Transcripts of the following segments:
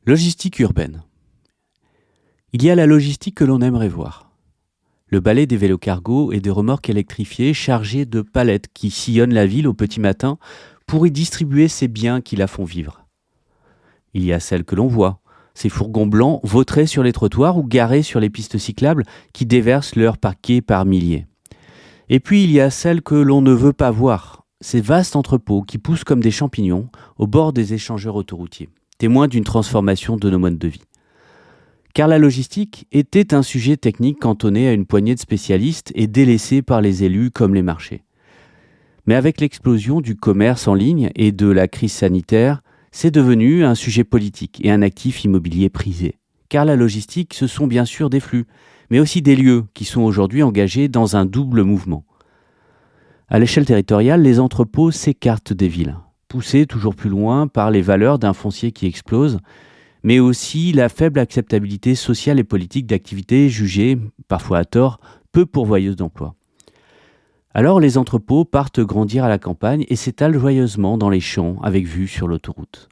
Logistique urbaine. Il y a la logistique que l'on aimerait voir. Le balai des vélos cargo et des remorques électrifiées chargées de palettes qui sillonnent la ville au petit matin pour y distribuer ces biens qui la font vivre. Il y a celle que l'on voit, ces fourgons blancs vautrés sur les trottoirs ou garés sur les pistes cyclables qui déversent leurs paquets par milliers. Et puis il y a celle que l'on ne veut pas voir, ces vastes entrepôts qui poussent comme des champignons au bord des échangeurs autoroutiers, témoins d'une transformation de nos modes de vie. Car la logistique était un sujet technique cantonné à une poignée de spécialistes et délaissé par les élus comme les marchés. Mais avec l'explosion du commerce en ligne et de la crise sanitaire, c'est devenu un sujet politique et un actif immobilier prisé. Car la logistique, ce sont bien sûr des flux, mais aussi des lieux qui sont aujourd'hui engagés dans un double mouvement. À l'échelle territoriale, les entrepôts s'écartent des villes, poussés toujours plus loin par les valeurs d'un foncier qui explose, mais aussi la faible acceptabilité sociale et politique d'activités jugées, parfois à tort, peu pourvoyeuses d'emplois. Alors les entrepôts partent grandir à la campagne et s'étalent joyeusement dans les champs avec vue sur l'autoroute.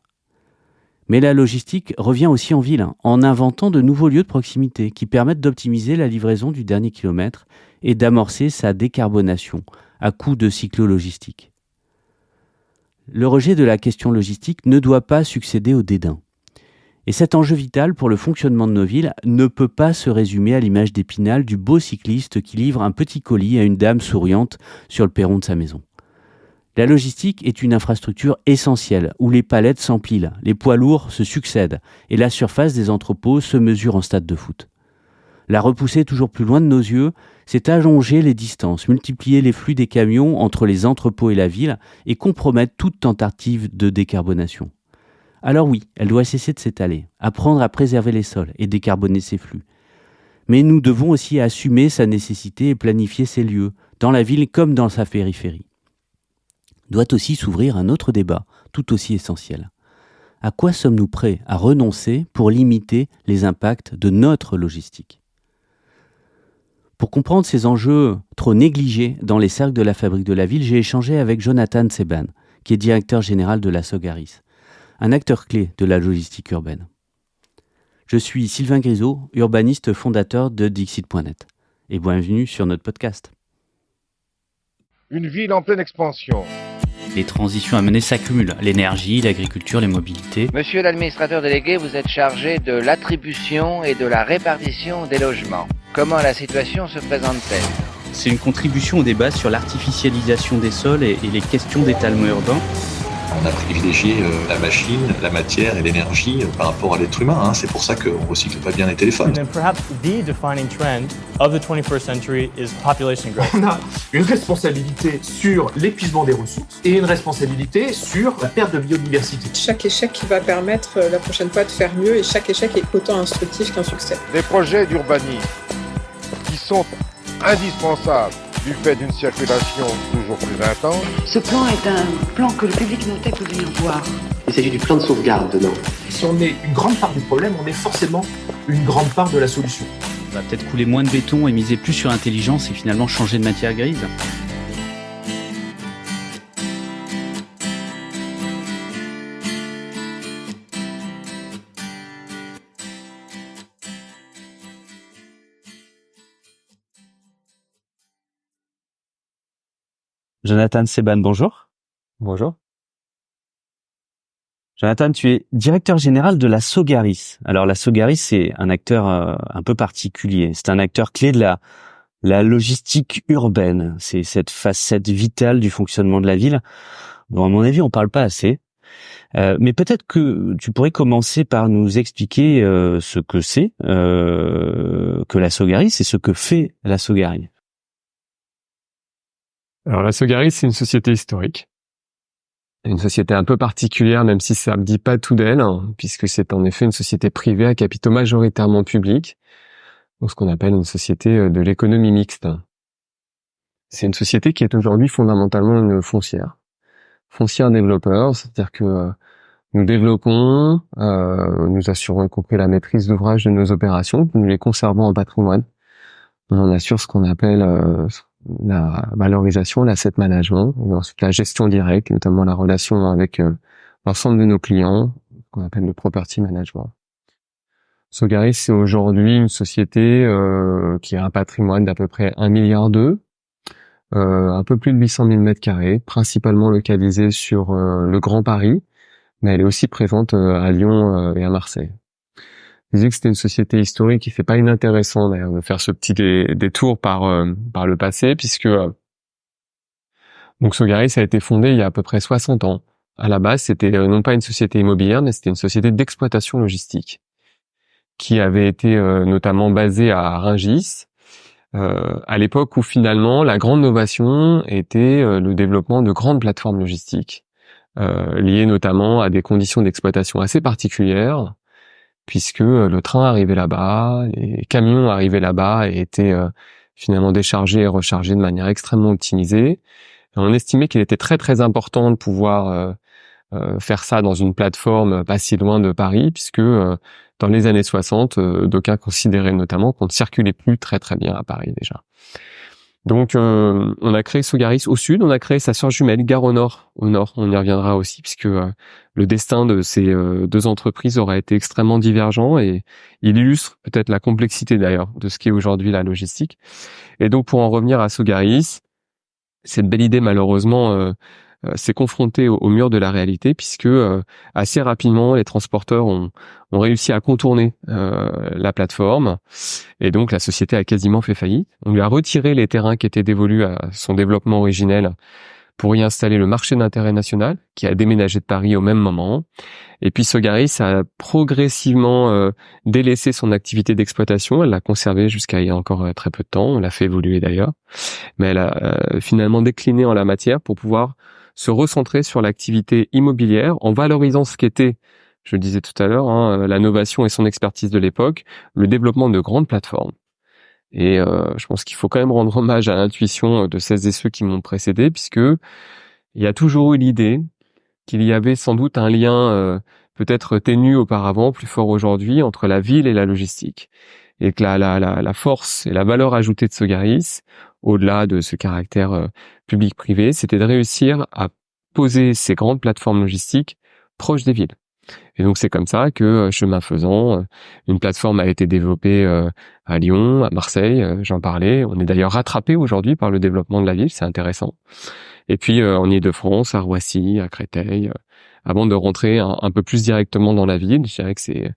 Mais la logistique revient aussi en ville, en inventant de nouveaux lieux de proximité qui permettent d'optimiser la livraison du dernier kilomètre et d'amorcer sa décarbonation à coup de cyclo-logistique. Le rejet de la question logistique ne doit pas succéder au dédain. Et cet enjeu vital pour le fonctionnement de nos villes ne peut pas se résumer à l'image d'Épinal du beau cycliste qui livre un petit colis à une dame souriante sur le perron de sa maison. La logistique est une infrastructure essentielle où les palettes s'empilent, les poids lourds se succèdent et la surface des entrepôts se mesure en stade de foot. La repousser toujours plus loin de nos yeux, c'est allonger les distances, multiplier les flux des camions entre les entrepôts et la ville et compromettre toute tentative de décarbonation. Alors oui, elle doit cesser de s'étaler, apprendre à préserver les sols et décarboner ses flux. Mais nous devons aussi assumer sa nécessité et planifier ses lieux, dans la ville comme dans sa périphérie. Doit aussi s'ouvrir un autre débat, tout aussi essentiel. À quoi sommes-nous prêts à renoncer pour limiter les impacts de notre logistique ? Pour comprendre ces enjeux trop négligés dans les cercles de la fabrique de la ville, j'ai échangé avec Jonathan Seban, qui est directeur général de la Sogaris, un acteur clé de la logistique urbaine. Je suis Sylvain Grisot, urbaniste fondateur de Dixit.net, et bienvenue sur notre podcast. Une ville en pleine expansion. Les transitions à mener s'accumulent, l'énergie, l'agriculture, les mobilités. Monsieur l'administrateur délégué, vous êtes chargé de l'attribution et de la répartition des logements. Comment la situation se présente-t-elle ? C'est une contribution au débat sur l'artificialisation des sols et les questions d'étalement urbain. On a privilégié la machine, la matière et l'énergie par rapport à l'être humain. C'est pour ça qu'on ne recycle pas bien les téléphones. And then perhaps the defining trend of the 21st century is population growth. On a une responsabilité sur l'épuisement des ressources et une responsabilité sur la perte de biodiversité. Chaque échec va permettre la prochaine fois de faire mieux et chaque échec est autant instructif qu'un succès. Des projets d'urbanisme qui sont indispensables du fait d'une circulation toujours plus intense. Ce plan est un plan que le public notait pour venir voir. Il s'agit du plan de sauvegarde dedans. Si on est une grande part du problème, on est forcément une grande part de la solution. On va peut-être couler moins de béton et miser plus sur l'intelligence et finalement changer de matière grise. Jonathan Seban, bonjour. Bonjour. Jonathan, tu es directeur général de la Sogaris. Alors la Sogaris, c'est un acteur un peu particulier. C'est un acteur clé de la logistique urbaine. C'est cette facette vitale du fonctionnement de la ville dont, à mon avis, on parle pas assez. Mais peut-être que tu pourrais commencer par nous expliquer ce que c'est que la Sogaris et ce que fait la Sogaris. Alors la Sogaris, c'est une société historique. Une société un peu particulière, même si ça ne dit pas tout d'elle, puisque c'est en effet une société privée à capitaux majoritairement publics, donc ce qu'on appelle une société de l'économie mixte. C'est une société qui est aujourd'hui fondamentalement une foncière développeur, c'est-à-dire que nous développons, nous assurons y compris la maîtrise d'ouvrage de nos opérations, nous les conservons en patrimoine. On assure ce qu'on appelle la valorisation, l'asset management, et ensuite la gestion directe, notamment la relation avec l'ensemble de nos clients, qu'on appelle le property management. Sogaris, c'est aujourd'hui une société qui a un patrimoine d'à peu près 1,2 milliard, un peu plus de 800 000 mètres carrés, principalement localisée sur le Grand Paris, mais elle est aussi présente à Lyon et à Marseille. Je disais que c'était une société historique, et c'est pas inintéressant d'ailleurs de faire ce petit détour par le passé, puisque donc Sogaris a été fondée il y a à peu près 60 ans. À la base, c'était non pas une société immobilière, mais c'était une société d'exploitation logistique qui avait été notamment basée à Rungis, à l'époque où finalement la grande novation était le développement de grandes plateformes logistiques, liées notamment à des conditions d'exploitation assez particulières, puisque le train arrivait là-bas, les camions arrivaient là-bas et étaient finalement déchargés et rechargés de manière extrêmement optimisée. Et on estimait qu'il était très très important de pouvoir faire ça dans une plateforme pas si loin de Paris, puisque dans les années 60, d'aucuns considéraient notamment qu'on ne circulait plus très très bien à Paris déjà. Donc on a créé Sogaris au sud, on a créé sa sœur jumelle Gare au nord, on y reviendra aussi, puisque le destin de ces deux entreprises aura été extrêmement divergent, et il illustre peut-être la complexité d'ailleurs de ce qu'est aujourd'hui la logistique. Et donc pour en revenir à Sogaris, cette belle idée malheureusement s'est confrontée au mur de la réalité, puisque assez rapidement les transporteurs ont réussi à contourner la plateforme, et donc la société a quasiment fait faillite. On lui a retiré les terrains qui étaient dévolus à son développement originel pour y installer le marché d'intérêt national, qui a déménagé de Paris au même moment. Et puis Sogaris a progressivement délaissé son activité d'exploitation. Elle l'a conservée jusqu'à il y a encore très peu de temps. On l'a fait évoluer d'ailleurs. Mais elle a finalement décliné en la matière pour pouvoir se recentrer sur l'activité immobilière en valorisant ce qu'était, je le disais tout à l'heure, la novation et son expertise de l'époque, le développement de grandes plateformes. Et je pense qu'il faut quand même rendre hommage à l'intuition de celles et ceux qui m'ont précédé, puisque il y a toujours eu l'idée qu'il y avait sans doute un lien peut-être ténu auparavant, plus fort aujourd'hui, entre la ville et la logistique. Et que la force et la valeur ajoutée de Sogaris, au-delà de ce caractère public-privé, c'était de réussir à poser ces grandes plateformes logistiques proches des villes. Et donc c'est comme ça que, chemin faisant, une plateforme a été développée à Lyon, à Marseille, j'en parlais. On est d'ailleurs rattrapé aujourd'hui par le développement de la ville, c'est intéressant. Et puis en Île-de-France, à Roissy, à Créteil, avant de rentrer un peu plus directement dans la ville. Je dirais que c'est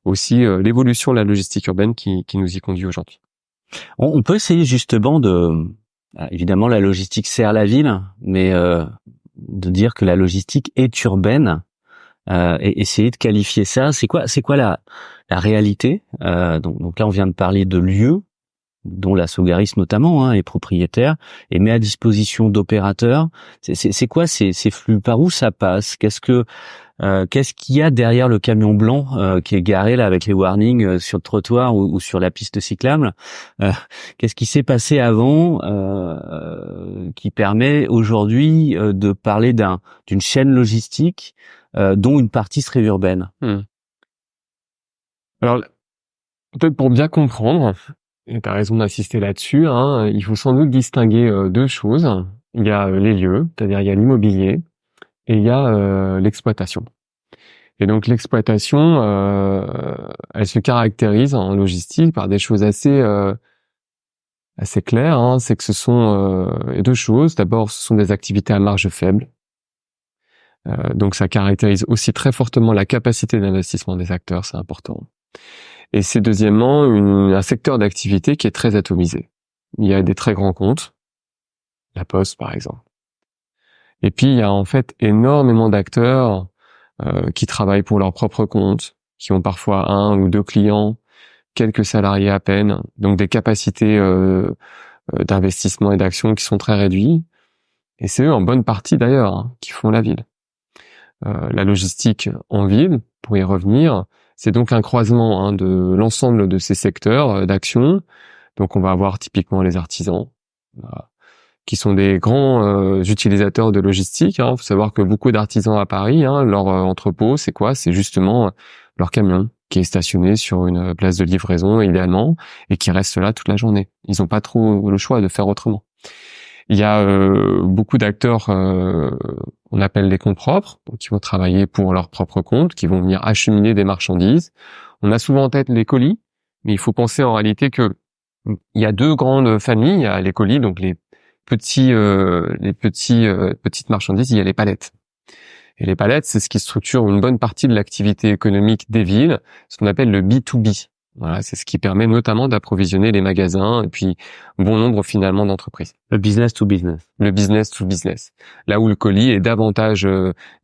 aussi l'évolution de la logistique urbaine qui nous y conduit aujourd'hui. On peut essayer justement évidemment la logistique sert la ville, mais de dire que la logistique est urbaine, et essayer de qualifier ça. C'est quoi la réalité? Donc là on vient de parler de lieux dont la Sogaris notamment est propriétaire et met à disposition d'opérateurs. C'est quoi ces flux? Par où ça passe? Qu'est-ce qu'il y a derrière le camion blanc qui est garé là avec les warnings sur le trottoir ou sur la piste cyclable? Qu'est-ce qui s'est passé avant qui permet aujourd'hui de parler d'une chaîne logistique dont une partie serait urbaine? Alors peut-être pour bien comprendre, et tu as raison d'insister là-dessus, il faut sans doute distinguer deux choses. Il y a les lieux, c'est-à-dire il y a l'immobilier, et il y a l'exploitation. Et donc l'exploitation, elle se caractérise en logistique par des choses assez claires. C'est que ce sont deux choses. D'abord, ce sont des activités à marge faible. Donc ça caractérise aussi très fortement la capacité d'investissement des acteurs, c'est important. Et c'est deuxièmement un secteur d'activité qui est très atomisé. Il y a des très grands comptes, la Poste par exemple. Et puis il y a en fait énormément d'acteurs qui travaillent pour leur propre compte, qui ont parfois 1 ou 2 clients, quelques salariés à peine, donc des capacités d'investissement et d'action qui sont très réduites. Et c'est eux en bonne partie d'ailleurs qui font la ville. La logistique en ville, pour y revenir, c'est donc un croisement de l'ensemble de ces secteurs d'action. Donc on va avoir typiquement les artisans, qui sont des grands utilisateurs de logistique. Il faut savoir que beaucoup d'artisans à Paris, leur entrepôt, c'est quoi? C'est justement leur camion qui est stationné sur une place de livraison idéalement et qui reste là toute la journée. Ils n'ont pas trop le choix de faire autrement. Il y a beaucoup d'acteurs, on appelle les comptes propres, donc qui vont travailler pour leur propre compte, qui vont venir acheminer des marchandises. On a souvent en tête les colis, mais il faut penser en réalité que il y a deux grandes familles. Il y a les colis, donc les petites marchandises. Il y a les palettes. Et les palettes, c'est ce qui structure une bonne partie de l'activité économique des villes, ce qu'on appelle le B2B. Voilà, c'est ce qui permet notamment d'approvisionner les magasins et puis bon nombre finalement d'entreprises. Le business to business. Le business to business. Là où le colis est davantage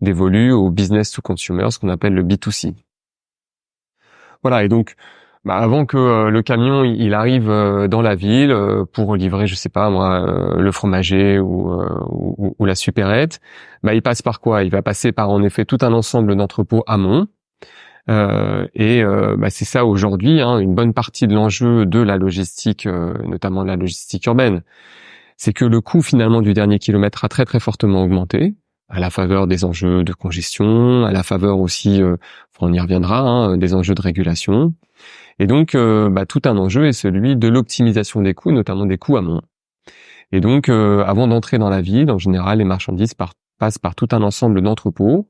dévolu au business to consumer, ce qu'on appelle le B2C. Voilà, et donc avant que le camion il arrive dans la ville pour livrer, je sais pas moi, le fromager ou la supérette, il passe par quoi? Il va passer par en effet tout un ensemble d'entrepôts amont. C'est ça aujourd'hui, une bonne partie de l'enjeu de la logistique, notamment de la logistique urbaine, c'est que le coût finalement du dernier kilomètre a très très fortement augmenté, à la faveur des enjeux de congestion, à la faveur aussi, on y reviendra, des enjeux de régulation. Et donc, tout un enjeu est celui de l'optimisation des coûts, notamment des coûts amont. Et donc, avant d'entrer dans la ville, en général, les marchandises passent par tout un ensemble d'entrepôts,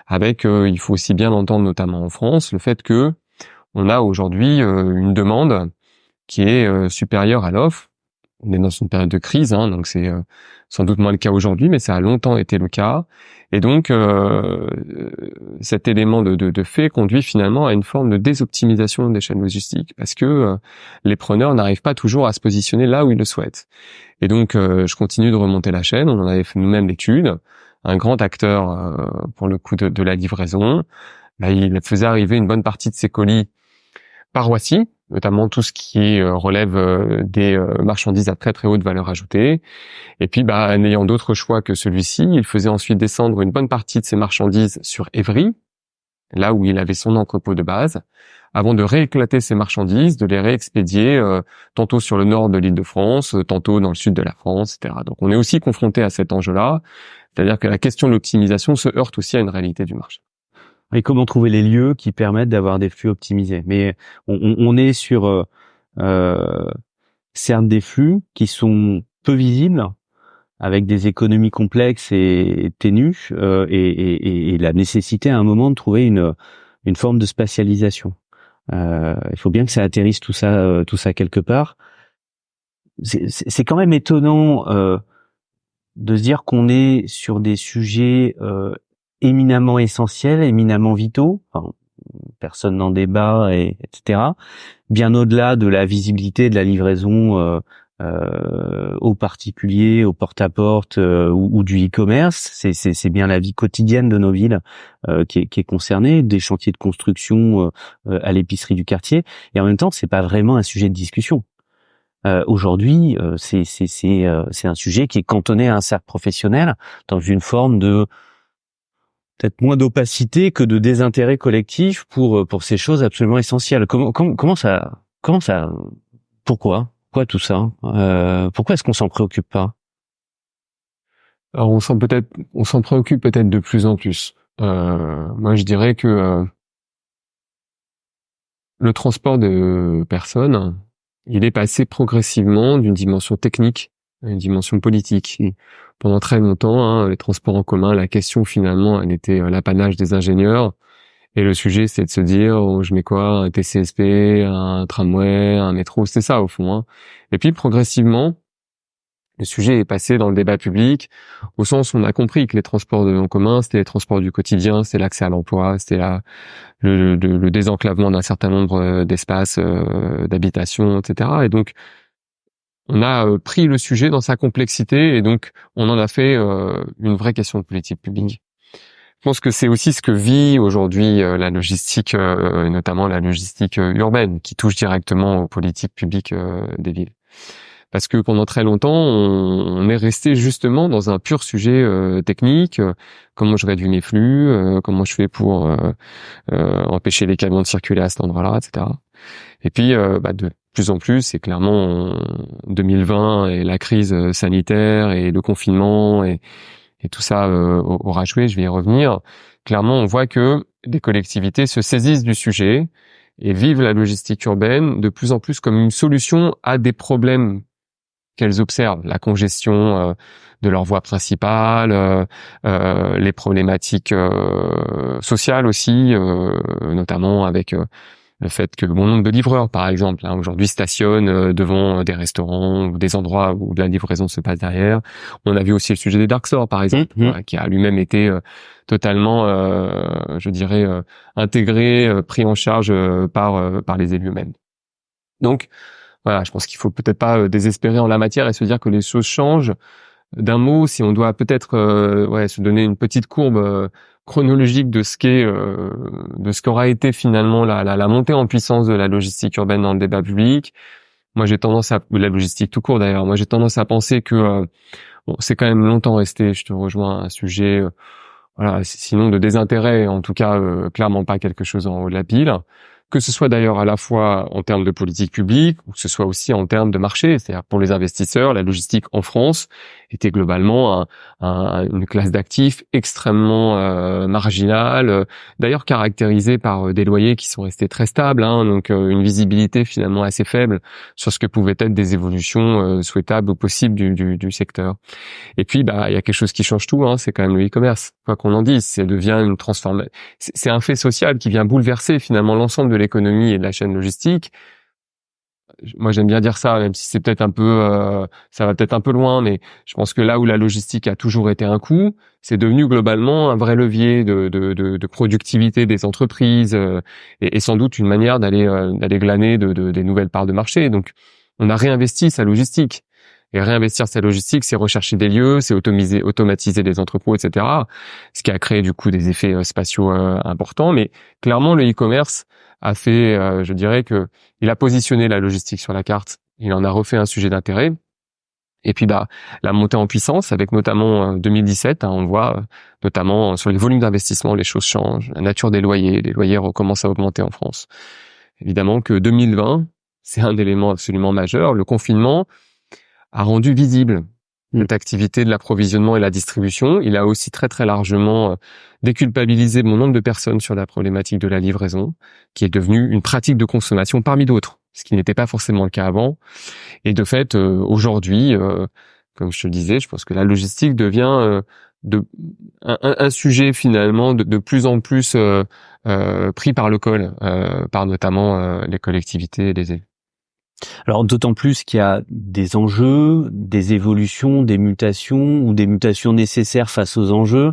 avec, il faut aussi bien l'entendre, notamment en France, le fait que on a aujourd'hui une demande qui est supérieure à l'offre. On est dans une période de crise, donc c'est sans doute moins le cas aujourd'hui, mais ça a longtemps été le cas. Et donc, cet élément de fait conduit finalement à une forme de désoptimisation des chaînes logistiques, parce que les preneurs n'arrivent pas toujours à se positionner là où ils le souhaitent. Et donc, je continue de remonter la chaîne. On en avait fait nous-mêmes l'étude. Un grand acteur, pour le coup de la livraison, il faisait arriver une bonne partie de ses colis par Roissy, notamment tout ce qui relève des marchandises à très très haute valeur ajoutée. Et puis, n'ayant d'autre choix que celui-ci, il faisait ensuite descendre une bonne partie de ses marchandises sur Évry, là où il avait son entrepôt de base, avant de rééclater ses marchandises, de les réexpédier tantôt sur le nord de l'Île-de-France, tantôt dans le sud de la France, etc. Donc, on est aussi confronté à cet enjeu-là, c'est-à-dire que la question de l'optimisation se heurte aussi à une réalité du marché. Et comment trouver les lieux qui permettent d'avoir des flux optimisés. Mais on est sur certes des flux qui sont peu visibles, avec des économies complexes et ténues, et la nécessité à un moment de trouver une forme de spatialisation. Il faut bien que ça atterrisse tout ça quelque part. C'est quand même étonnant de se dire qu'on est sur des sujets éminemment essentiels, éminemment vitaux, personne n'en débat, etc. Bien au-delà de la visibilité de la livraison aux particuliers, au porte-à-porte ou du e-commerce, c'est bien la vie quotidienne de nos villes qui est concernée, des chantiers de construction à l'épicerie du quartier, et en même temps, c'est pas vraiment un sujet de discussion. Aujourd'hui, c'est un sujet qui est cantonné à un cercle professionnel dans une forme de peut-être moins d'opacité que de désintérêt collectif pour ces choses absolument essentielles. Comment ça pourquoi tout ça pourquoi est-ce qu'on s'en préoccupe pas? Alors on s'en préoccupe peut-être de plus en plus. Moi je dirais que le transport de personnes, il est passé progressivement d'une dimension technique à une dimension politique. Pendant très longtemps, les transports en commun, la question finalement, elle était l'apanage des ingénieurs. Et le sujet, c'est de se dire, je mets quoi? Un TCSP, un tramway, un métro, c'est ça au fond. Et puis progressivement, le sujet est passé dans le débat public, au sens où on a compris que les transports en commun, c'était les transports du quotidien, c'était l'accès à l'emploi, c'était le désenclavement d'un certain nombre d'espaces d'habitation, etc. Et donc, on a pris le sujet dans sa complexité et donc on en a fait une vraie question de politique publique. Je pense que c'est aussi ce que vit aujourd'hui la logistique, et notamment la logistique urbaine, qui touche directement aux politiques publiques des villes. Parce que pendant très longtemps, on est resté justement dans un pur sujet technique. Comment je réduis mes flux, comment je fais pour empêcher les camions de circuler à cet endroit-là, etc. Et puis, de plus en plus, c'est clairement en 2020 et la crise sanitaire et le confinement et tout ça aura joué, je vais y revenir. Clairement, on voit que des collectivités se saisissent du sujet et vivent la logistique urbaine de plus en plus comme une solution à des problèmes qu'elles observent, la congestion de leur voie principale, les problématiques sociales aussi, notamment avec le fait que bon nombre de livreurs, par exemple, aujourd'hui stationnent devant des restaurants ou des endroits où la livraison se passe derrière. On a vu aussi le sujet des dark stores, par exemple, qui a lui-même été totalement, je dirais, intégré, pris en charge par les élus eux-mêmes. Donc, voilà, je pense qu'il faut peut-être pas désespérer en la matière et se dire que les choses changent. D'un mot, si on doit peut-être se donner une petite courbe chronologique de ce qu'aura été finalement la montée en puissance de la logistique urbaine dans le débat public. Moi, j'ai tendance à la logistique tout court d'ailleurs. Moi, j'ai tendance à penser que c'est quand même longtemps resté. Je te rejoins, un sujet sinon de désintérêt, en tout cas clairement pas quelque chose en haut de la pile. Que ce soit d'ailleurs à la fois en termes de politique publique, ou que ce soit aussi en termes de marché, c'est-à-dire pour les investisseurs, la logistique en France était globalement une classe d'actifs extrêmement marginale, d'ailleurs caractérisée par des loyers qui sont restés très stables, donc une visibilité finalement assez faible sur ce que pouvaient être des évolutions souhaitables ou possibles du secteur. Et puis il y a quelque chose qui change tout, c'est quand même le e-commerce. Quoi qu'on en dise, ça devient une transformation. C'est un fait social qui vient bouleverser finalement l'ensemble de l'économie et de la chaîne logistique. Moi, j'aime bien dire ça, même si c'est peut-être un peu, ça va peut-être un peu loin, mais je pense que là où la logistique a toujours été un coût, c'est devenu globalement un vrai levier de productivité des entreprises et sans doute une manière d'aller glaner des nouvelles parts de marché. Donc, on a réinvesti sa logistique. Et réinvestir sa logistique, c'est rechercher des lieux, c'est automatiser des entrepôts, etc. Ce qui a créé du coup des effets spatiaux importants. Mais clairement, le e-commerce a fait, je dirais que il a positionné la logistique sur la carte. Il en a refait un sujet d'intérêt. Et puis la montée en puissance, avec notamment 2017, on voit notamment sur les volumes d'investissement, les choses changent. La nature des loyers, les loyers recommencent à augmenter en France. Évidemment que 2020, c'est un élément absolument majeur. Le confinement a rendu visible cette activité de l'approvisionnement et la distribution. Il a aussi très très largement déculpabilisé bon nombre de personnes sur la problématique de la livraison, qui est devenue une pratique de consommation parmi d'autres, ce qui n'était pas forcément le cas avant. Et de fait, aujourd'hui, comme je te le disais, je pense que la logistique devient un sujet finalement de plus en plus pris par le col, par notamment les collectivités et les élus. Alors d'autant plus qu'il y a des enjeux, des évolutions, des mutations ou des mutations nécessaires face aux enjeux.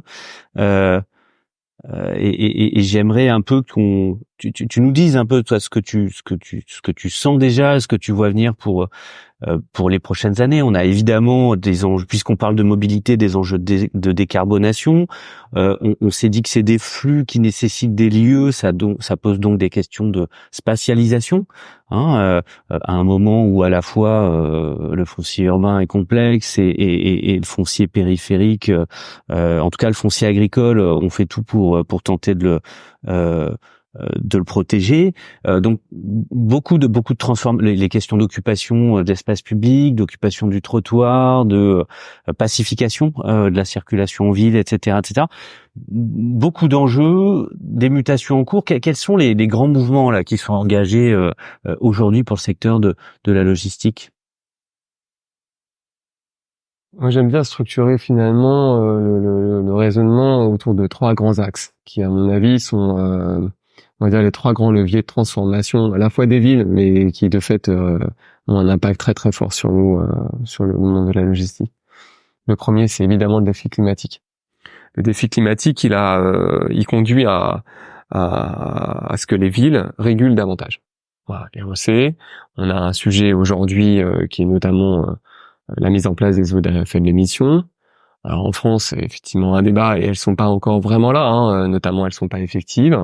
Et j'aimerais un peu tu nous dises un peu toi ce que tu sens déjà, ce que tu vois venir pour les prochaines années. On a évidemment des enjeux, puisqu'on parle de mobilité, des enjeux de décarbonation. On s'est dit que c'est des flux qui nécessitent des lieux, ça pose donc des questions de spatialisation. À un moment où à la fois le foncier urbain est complexe et le foncier périphérique, en tout cas le foncier agricole, on fait tout pour tenter de le protéger. Donc beaucoup de les questions d'occupation d'espace public, d'occupation du trottoir, de pacification de la circulation en ville, etc., etc. Beaucoup d'enjeux, des mutations en cours. Quels sont les grands mouvements là qui sont engagés aujourd'hui pour le secteur de la logistique? Moi, j'aime bien structurer finalement le raisonnement autour de trois grands axes qui, à mon avis, sont on va dire les trois grands leviers de transformation à la fois des villes, mais qui de fait ont un impact très très fort sur nous, sur le monde de la logistique. Le premier, c'est évidemment le défi climatique. Le défi climatique, il conduit à ce que les villes régulent davantage. Voilà, et on sait, on a un sujet aujourd'hui qui est notamment la mise en place des zones à faible émission. Alors en France, c'est effectivement un débat et elles sont pas encore vraiment là, notamment elles sont pas effectives.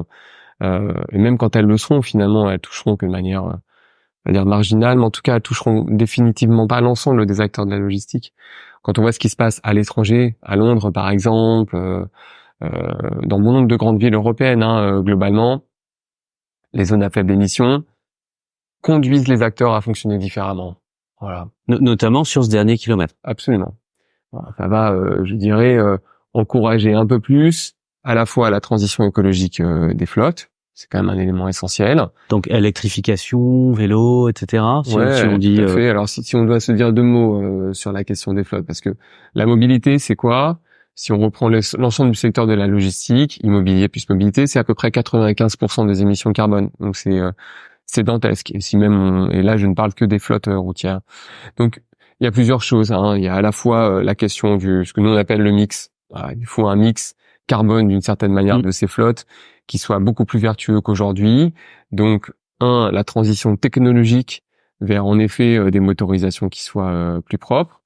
Et même quand elles le seront, finalement, elles toucheront que de manière, on va dire marginale, mais en tout cas, elles toucheront définitivement pas l'ensemble des acteurs de la logistique. Quand on voit ce qui se passe à l'étranger, à Londres par exemple, dans bon nombre de grandes villes européennes, globalement, les zones à faible émission conduisent les acteurs à fonctionner différemment. Voilà. Notamment sur ce dernier kilomètre. Absolument. Voilà, ça va, je dirais, encourager un peu plus à la fois la transition écologique des flottes, C'est quand même un élément essentiel. Donc électrification, vélo, etc. Si Ouais, on dit. tout à fait. Alors si on doit se dire deux mots sur la question des flottes, parce que la mobilité, c'est quoi? Si on reprend l'ensemble du secteur de la logistique, immobilier plus mobilité, c'est à peu près 95% des émissions de carbone. Donc c'est dantesque. Et si même et là je ne parle que des flottes routières. Donc il y a plusieurs choses. Il y a à la fois la question ce que nous on appelle le mix. Il faut un mix carbone d'une certaine manière de ces flottes qui soit beaucoup plus vertueux qu'aujourd'hui. Donc, la transition technologique vers en effet des motorisations qui soient plus propres.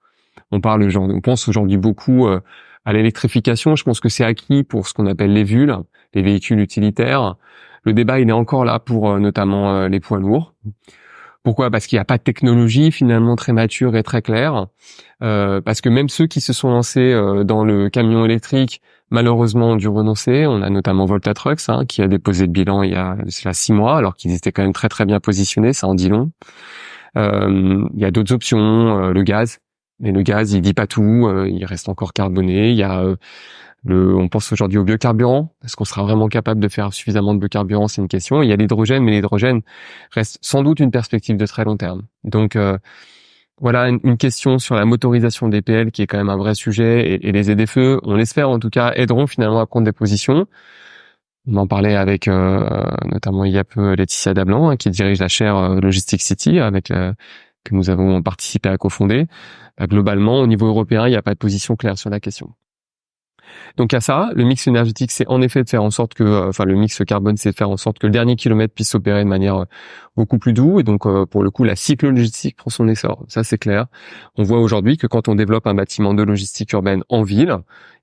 On pense aujourd'hui beaucoup à l'électrification. Je pense que c'est acquis pour ce qu'on appelle les VUL, les véhicules utilitaires. Le débat, il est encore là pour notamment les poids lourds. Pourquoi? Parce qu'il n'y a pas de technologie finalement très mature et très claire. Parce que même ceux qui se sont lancés dans le camion électrique, malheureusement, ont dû renoncer. On a notamment Volta Trucks qui a déposé le bilan il y a 6 mois, alors qu'ils étaient quand même très très bien positionnés. Ça en dit long. Il y a d'autres options, le gaz. Mais le gaz, il dit pas tout. Il reste encore carboné. Il y a on pense aujourd'hui au biocarburant. Est-ce qu'on sera vraiment capable de faire suffisamment de biocarburant? C'est une question. Il y a l'hydrogène, mais l'hydrogène reste sans doute une perspective de très long terme. Donc voilà une question sur la motorisation des PL qui est quand même un vrai sujet, et les ZFE, on l'espère en tout cas, aideront finalement à prendre des positions. On en parlait avec notamment il y a peu Laetitia Dablan qui dirige la chaire Logistic City que nous avons participé à cofonder. Globalement, au niveau européen, il n'y a pas de position claire sur la question. Donc à ça, le mix énergétique, c'est en effet de faire en sorte que, le mix carbone, c'est de faire en sorte que le dernier kilomètre puisse s'opérer de manière beaucoup plus douce. Et donc, pour le coup, la cyclo-logistique prend son essor. Ça, c'est clair. On voit aujourd'hui que quand on développe un bâtiment de logistique urbaine en ville,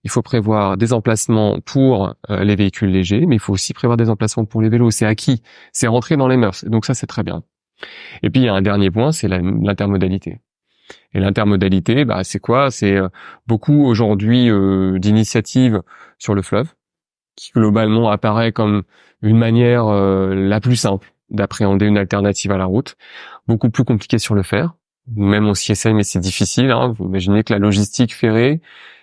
il faut prévoir des emplacements pour les véhicules légers, mais il faut aussi prévoir des emplacements pour les vélos. C'est acquis. C'est rentré dans les mœurs. Donc ça, c'est très bien. Et puis, il y a un dernier point, c'est l'intermodalité. Et l'intermodalité, c'est quoi? C'est beaucoup aujourd'hui d'initiatives sur le fleuve, qui globalement apparaît comme une manière la plus simple d'appréhender une alternative à la route, beaucoup plus compliquée sur le fer. Même on s'y essaye, mais c'est difficile. Vous imaginez que la logistique ferrée,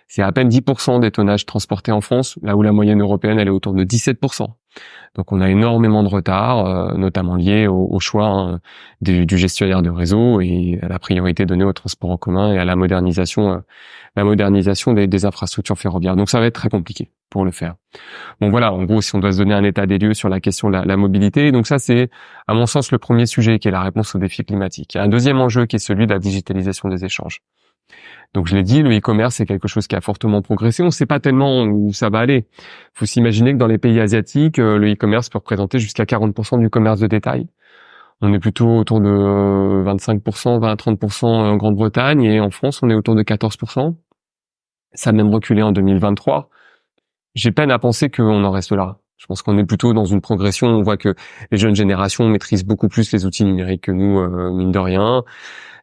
c'est à peine 10% des tonnages transportés en France, là où la moyenne européenne, elle est autour de 17%. Donc on a énormément de retard, notamment lié au choix du gestionnaire de réseau et à la priorité donnée au transport en commun et à la modernisation des infrastructures ferroviaires. Donc ça va être très compliqué pour le faire. Bon voilà, en gros, si on doit se donner un état des lieux sur la question de la mobilité, donc ça c'est à mon sens le premier sujet qui est la réponse aux défis climatiques. Il y a un deuxième enjeu qui est celui de la digitalisation des échanges. Donc je l'ai dit, le e-commerce c'est quelque chose qui a fortement progressé. On ne sait pas tellement où ça va aller. Il faut s'imaginer que dans les pays asiatiques, le e-commerce peut représenter jusqu'à 40% du commerce de détail. On est plutôt autour de 25%, 20-30% en Grande-Bretagne, et en France on est autour de 14%. Ça a même reculé en 2023. J'ai peine à penser qu'on en reste là. Je pense qu'on est plutôt dans une progression. On voit que les jeunes générations maîtrisent beaucoup plus les outils numériques que nous, mine de rien.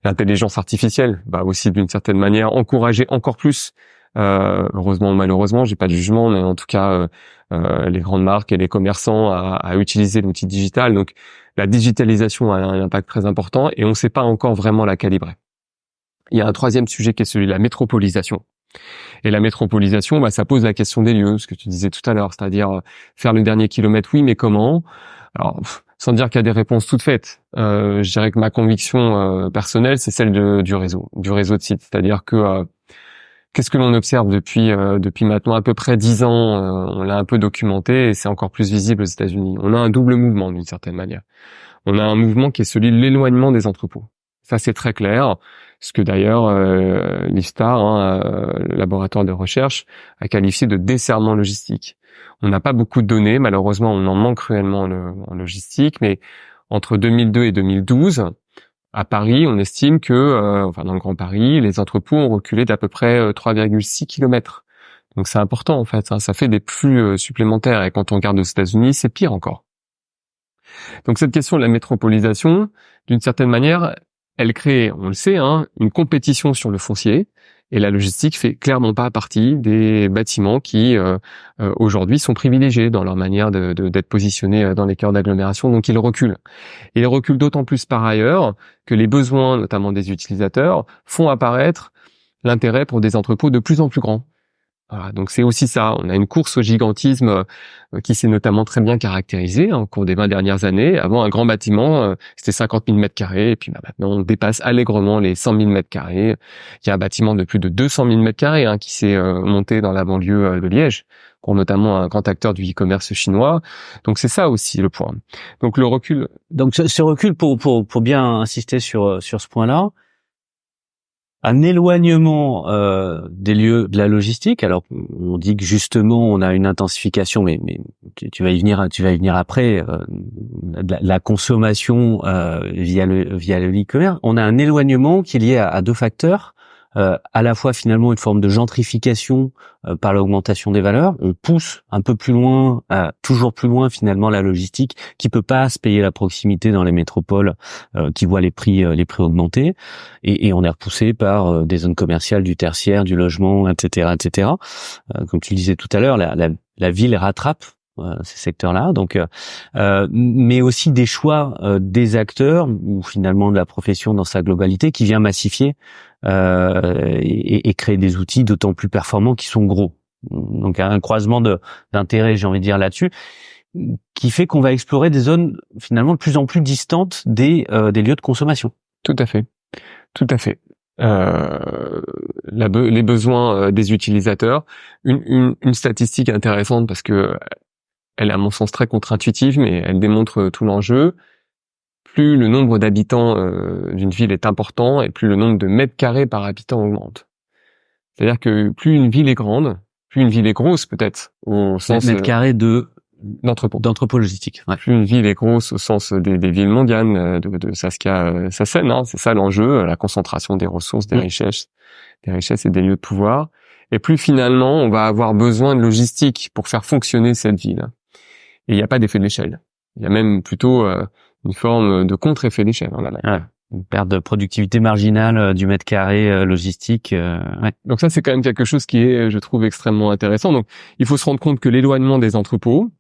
L'intelligence artificielle va aussi d'une certaine manière encourager encore plus, heureusement ou malheureusement, j'ai pas de jugement, mais en tout cas les grandes marques et les commerçants à utiliser l'outil digital. Donc la digitalisation a un impact très important et on ne sait pas encore vraiment la calibrer. Il y a un troisième sujet qui est celui de la métropolisation. Et la métropolisation, ça pose la question des lieux, ce que tu disais tout à l'heure, c'est-à-dire faire le dernier kilomètre, oui, mais comment? Alors, sans dire qu'il y a des réponses toutes faites, je dirais que ma conviction personnelle, c'est celle du réseau de sites. C'est-à-dire que qu'est-ce que l'on observe depuis maintenant à peu près 10 ans, on l'a un peu documenté et c'est encore plus visible aux États-Unis. On a un double mouvement d'une certaine manière. On a un mouvement qui est celui de l'éloignement des entrepôts. Ça, c'est très clair. Ce que d'ailleurs l'IFSTAR, le laboratoire de recherche, a qualifié de desserrement logistique. On n'a pas beaucoup de données, malheureusement on en manque cruellement en logistique, mais entre 2002 et 2012, à Paris, on estime que, dans le Grand Paris, les entrepôts ont reculé d'à peu près 3,6 km. Donc c'est important en fait, ça fait des flux supplémentaires, et quand on regarde aux États-Unis, c'est pire encore. Donc cette question de la métropolisation, d'une certaine manière, elle crée, on le sait, une compétition sur le foncier, et la logistique fait clairement pas partie des bâtiments qui aujourd'hui sont privilégiés dans leur manière d'être positionnés dans les cœurs d'agglomération, donc ils reculent. Et ils reculent d'autant plus par ailleurs que les besoins, notamment des utilisateurs, font apparaître l'intérêt pour des entrepôts de plus en plus grands. Voilà, donc c'est aussi ça. On a une course au gigantisme qui s'est notamment très bien caractérisée au cours des 20 dernières années. Avant, un grand bâtiment, c'était 50 000 mètres carrés, et puis maintenant on dépasse allègrement les 100 000 mètres carrés. Il y a un bâtiment de plus de 200 000 mètres carrés qui s'est monté dans la banlieue de Liège, pour notamment un grand acteur du e-commerce chinois. Donc c'est ça aussi le point. Donc le recul. Donc ce recul, pour bien insister sur ce point-là, un éloignement des lieux de la logistique. Alors on dit que justement on a une intensification, mais tu vas y venir après, la consommation via le e-commerce. On a un éloignement qui est lié à deux facteurs. À la fois finalement une forme de gentrification par l'augmentation des valeurs. On pousse un peu plus loin, toujours plus loin finalement la logistique qui peut pas se payer la proximité dans les métropoles qui voient les prix augmenter, et on est repoussé par des zones commerciales, du tertiaire, du logement, etc. Comme tu le disais tout à l'heure, la ville rattrape ces secteurs-là, donc mais aussi des choix des acteurs ou finalement de la profession dans sa globalité qui vient massifier et créer des outils d'autant plus performants qui sont gros. Donc un croisement d'intérêts, j'ai envie de dire là-dessus, qui fait qu'on va explorer des zones finalement de plus en plus distantes des lieux de consommation. Tout à fait. Les besoins des utilisateurs. Une statistique intéressante parce que elle est à mon sens très contre-intuitive, mais elle démontre tout l'enjeu. Plus le nombre d'habitants d'une ville est important et plus le nombre de mètres carrés par habitant augmente. C'est-à-dire que plus une ville est grande, plus une ville est grosse peut-être au sens mètres carrés d'entrepôt logistique. Ouais. Plus une ville est grosse au sens des villes mondiales de Saskia Sassen, c'est ça l'enjeu, la concentration des ressources, des richesses et des lieux de pouvoir. Et plus finalement on va avoir besoin de logistique pour faire fonctionner cette ville. Et il n'y a pas d'effet d'échelle. Il y a même plutôt une forme de contre-effet d'échelle. Une perte de productivité marginale du mètre carré logistique. Ouais. Donc ça, c'est quand même quelque chose qui est, je trouve, extrêmement intéressant. Donc, il faut se rendre compte que l'éloignement des entrepôts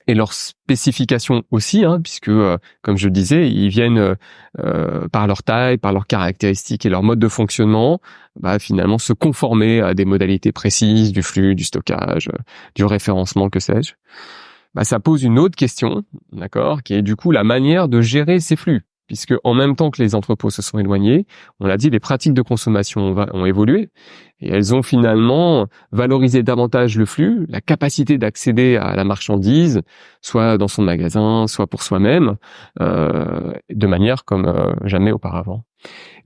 et leurs spécifications aussi, puisque, comme je le disais, ils viennent par leur taille, par leurs caractéristiques et leur mode de fonctionnement, finalement se conformer à des modalités précises du flux, du stockage, du référencement, que sais-je. Ça pose une autre question, d'accord, qui est du coup la manière de gérer ces flux, puisque en même temps que les entrepôts se sont éloignés, on l'a dit, les pratiques de consommation ont évolué et elles ont finalement valorisé davantage le flux, la capacité d'accéder à la marchandise, soit dans son magasin, soit pour soi-même, de manière comme jamais auparavant.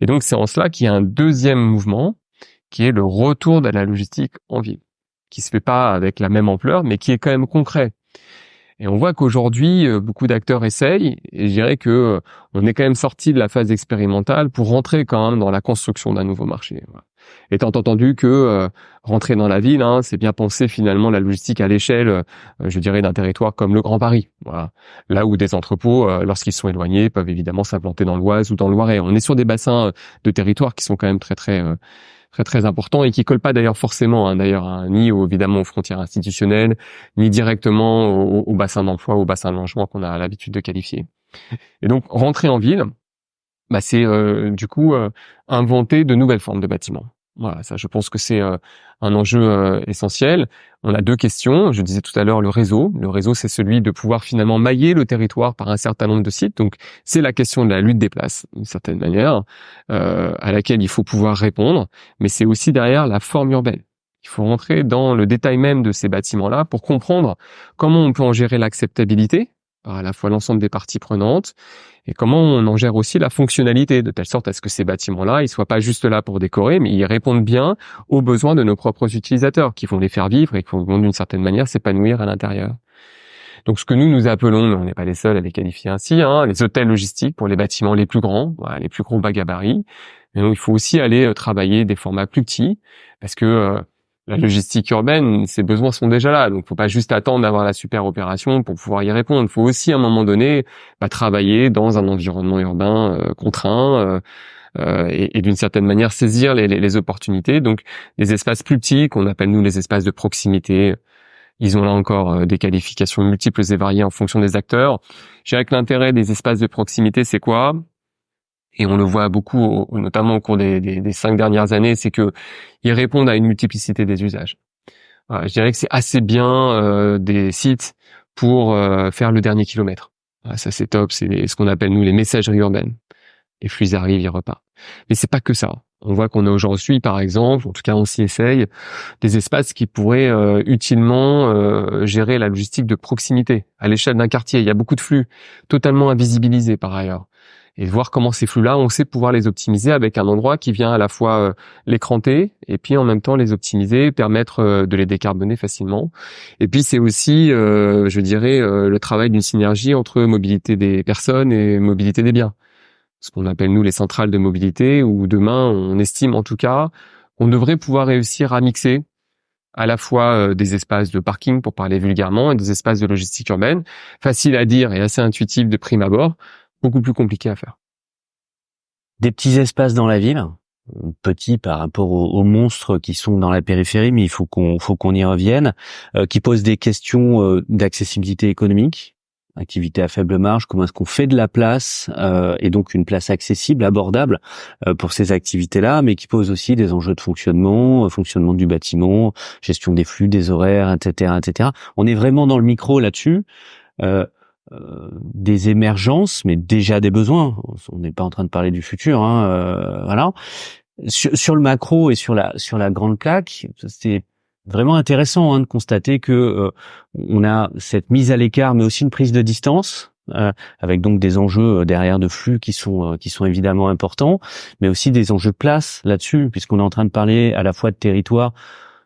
Et donc c'est en cela qu'il y a un deuxième mouvement, qui est le retour de la logistique en ville, qui se fait pas avec la même ampleur, mais qui est quand même concret. Et on voit qu'aujourd'hui, beaucoup d'acteurs essayent, et je dirais que on est quand même sorti de la phase expérimentale pour rentrer quand même dans la construction d'un nouveau marché. Voilà. Étant entendu que rentrer dans la ville, c'est bien penser finalement la logistique à l'échelle, je dirais, d'un territoire comme le Grand Paris. Voilà. Là où des entrepôts, lorsqu'ils sont éloignés, peuvent évidemment s'implanter dans l'Oise ou dans le Loiret. On est sur des bassins de territoire qui sont quand même très important et qui colle pas d'ailleurs forcément ni évidemment aux frontières institutionnelles ni directement au bassin d'emploi, au bassin de logement qu'on a l'habitude de qualifier. Et donc rentrer en ville, c'est du coup inventer de nouvelles formes de bâtiments. Voilà, ça je pense que c'est un enjeu essentiel. On a deux questions, je disais tout à l'heure le réseau. Le réseau, c'est celui de pouvoir finalement mailler le territoire par un certain nombre de sites. Donc c'est la question de la lutte des places, d'une certaine manière, à laquelle il faut pouvoir répondre. Mais c'est aussi derrière la forme urbaine. Il faut rentrer dans le détail même de ces bâtiments-là pour comprendre comment on peut en gérer l'acceptabilité par à la fois l'ensemble des parties prenantes et comment on en gère aussi la fonctionnalité, de telle sorte à ce que ces bâtiments-là, ils soient pas juste là pour décorer, mais ils répondent bien aux besoins de nos propres utilisateurs, qui vont les faire vivre et qui vont d'une certaine manière s'épanouir à l'intérieur. Donc ce que nous appelons, mais on n'est pas les seuls à les qualifier ainsi, les hôtels logistiques pour les bâtiments les plus grands, les plus gros bas gabarits. Mais donc, il faut aussi aller travailler des formats plus petits, parce que la logistique urbaine, ses besoins sont déjà là, donc faut pas juste attendre d'avoir la super opération pour pouvoir y répondre. Il faut aussi à un moment donné travailler dans un environnement urbain contraint et d'une certaine manière saisir les opportunités. Donc des espaces plus petits qu'on appelle nous les espaces de proximité. Ils ont là encore des qualifications multiples et variées en fonction des acteurs. Je dirais que l'intérêt des espaces de proximité, c'est quoi ? Et on le voit beaucoup, notamment au cours des 5 dernières années, c'est que ils répondent à une multiplicité des usages. Je dirais que c'est assez bien des sites pour faire le dernier kilomètre. Ça c'est top, c'est ce qu'on appelle nous les messageries urbaines. Les flux arrivent, ils repartent. Mais c'est pas que ça. On voit qu'on a aujourd'hui, par exemple, en tout cas on s'y essaye, des espaces qui pourraient utilement gérer la logistique de proximité à l'échelle d'un quartier. Il y a beaucoup de flux totalement invisibilisés par ailleurs. Et voir comment ces flux-là, on sait pouvoir les optimiser avec un endroit qui vient à la fois les cranter et puis en même temps les optimiser, permettre de les décarboner facilement. Et puis c'est aussi, je dirais, le travail d'une synergie entre mobilité des personnes et mobilité des biens. Ce qu'on appelle nous les centrales de mobilité, où demain on estime en tout cas qu'on devrait pouvoir réussir à mixer à la fois des espaces de parking pour parler vulgairement et des espaces de logistique urbaine, facile à dire et assez intuitif de prime abord, beaucoup plus compliqué à faire. Des petits espaces dans la ville, petits par rapport aux monstres qui sont dans la périphérie, mais il faut qu'on y revienne, qui posent des questions d'accessibilité économique, activité à faible marge, comment est-ce qu'on fait de la place et donc une place accessible, abordable pour ces activités-là, mais qui posent aussi des enjeux de fonctionnement du bâtiment, gestion des flux, des horaires, etc., etc. On est vraiment dans le micro là-dessus. Des émergences, mais déjà des besoins. On n'est pas en train de parler du futur, voilà. Sur le macro et sur la grande claque, c'est vraiment intéressant de constater que on a cette mise à l'écart, mais aussi une prise de distance, avec donc des enjeux derrière de flux qui sont évidemment importants, mais aussi des enjeux de place là-dessus, puisqu'on est en train de parler à la fois de territoire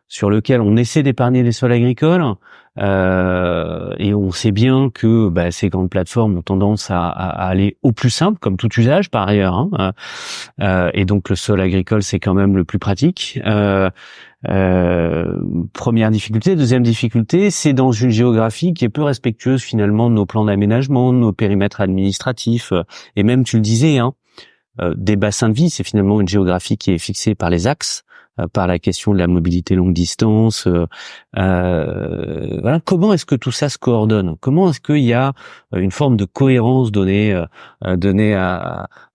sur lequel on essaie d'épargner les sols agricoles, et on sait bien que ces grandes plateformes ont tendance à aller au plus simple, comme tout usage par ailleurs, et donc le sol agricole c'est quand même le plus pratique. Première difficulté. Deuxième difficulté, c'est dans une géographie qui est peu respectueuse finalement de nos plans d'aménagement, de nos périmètres administratifs, et même tu le disais, des bassins de vie. C'est finalement une géographie qui est fixée par les axes, par la question de la mobilité longue distance. Voilà. Comment est-ce que tout ça se coordonne? Comment est-ce qu'il y a une forme de cohérence donnée